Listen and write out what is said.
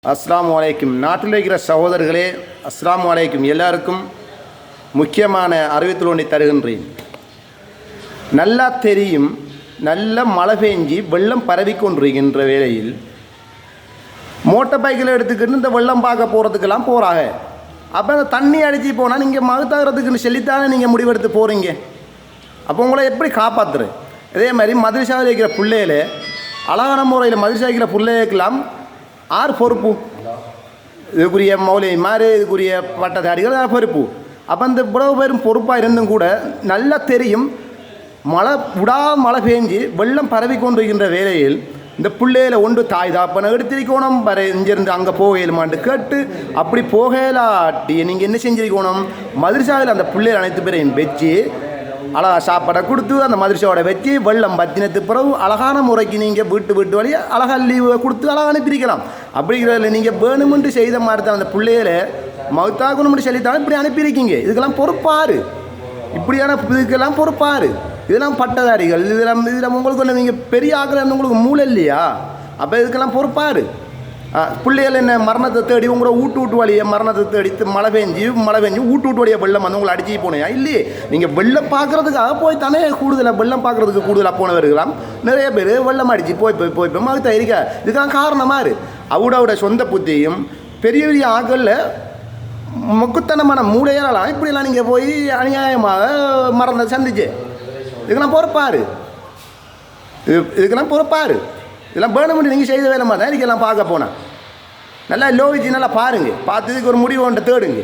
அஸ்ஸலாமு அலைக்கும். நாட்டில் இருக்கிற சகோதரர்களே, அஸ்ஸலாமு அலைக்கும். எல்லாருக்கும் முக்கியமான அறிவித்தல் ஒன்றை தருகின்றேன். நல்லா தெரியும், நல்ல மழை பெஞ்சி வெள்ளம் பரவி கொண்டிருக்கின்ற வேளையில் மோட்டர் பைக்கில் எடுத்துக்கிட்டு இந்த வெள்ளம் பார்க்க போகிறதுக்கெல்லாம் போகிறாங்க. அப்போ அந்த தண்ணி அடித்து போனால் நீங்கள் மகுத்தாகிறதுக்குன்னு சொல்லித்தானே நீங்கள் முடிவெடுத்து போகிறீங்க. அப்போ உங்களை எப்படி காப்பாற்றுறது? அதே மாதிரி மதுரசாவில் இருக்கிற பிள்ளைகள அழகான முறையில் மதுரசாவில் இருக்கிற பிள்ளைகளுக்கெல்லாம் ஆறு பொறுப்பு, இதுக்குரிய மௌலிகை மாதிரி இதுக்குரிய பட்டதாரிகள் யார் பொறுப்பு? அப்போ இந்த இவ்வளவு பேரும் பொறுப்பாக இருந்தும் கூட நல்லா தெரியும், மழை பெஞ்சு வெள்ளம் பரவி கொண்டிருக்கின்ற வேளையில் இந்த பிள்ளைகளை ஒன்று தாய் தாப்பனை எடுத்திருக்கணும், இங்கேருந்து அங்கே போகலுமான்னு கேட்டு அப்படி போகலாட்டி நீங்கள் என்ன செஞ்சிருக்கணும்? மதுரசாவில் அந்த பிள்ளைகள் அனைத்து பேரையும் வச்சு அழகா சாப்பாடை கொடுத்து அந்த மதுரசாவோட வச்சு வெள்ளம் பத்தினத்து பிறகு அழகான முறைக்கு நீங்கள் வீட்டு வழியை அழகா லீவு கொடுத்து அழகாக அனுப்பியிருக்கலாம். அப்படிங்கிறதில்ல நீங்கள் வேணுமென்று செய்த மாதிரி தான் அந்த பிள்ளைகளை மவுத்தாக்கணும்னு சொல்லித்தான் இப்படி அனுப்பியிருக்கீங்க. இதுக்கெல்லாம் பொறுப்பாரு, இப்படியான இதுக்கெல்லாம் பொறுப்பாரு. இதெல்லாம் பட்டதாரிகள், இதெல்லாம் உங்களுக்கு ஒன்று நீங்கள் பெரிய ஆக்கள் உங்களுக்கு மூளை இல்லையா? அப்போ இதுக்கெல்லாம் பொறுப்பாரு. பிள்ளைகள் என்ன மரணத்தை தேடி உங்களோட வீட்டு வழியை மரணத்தை தேடி மழை பெஞ்சு வீட்டு வழியை வெள்ளம் வந்து உங்களை அடிச்சு போனையா? இல்லையே, நீங்கள் வெள்ளம் பார்க்குறதுக்காக போய் தானே கூடுதலாக வெள்ளம் பார்க்குறதுக்கு கூடுதலாக போனவர்களாம் நிறைய பேர் வெள்ளம் அடித்து போய் மகத்த இருக்கா. இதுக்கெல்லாம் காரணமாக அவட சொந்த புத்தியும் பெரிய பெரிய ஆக்களில் மொக்குத்தனமான மூளையாலாம் இப்படிலாம் நீங்கள் போய் அநியாயமாக மரணத்தை சந்திச்சு இதுக்கெல்லாம் பொறுப்பாரு. இதுக்கெல்லாம் பொறுப்பாரு. இதெல்லாம் வேணுமென்று நீங்கள் செய்த வேலை மாதிரி தான் இதுக்கெல்லாம் பார்க்க போனால் நல்லா லோகிச்சு நல்லா பாருங்கள், பார்த்து இதுக்கு ஒரு முடிவு ஒன்று தேடுங்க.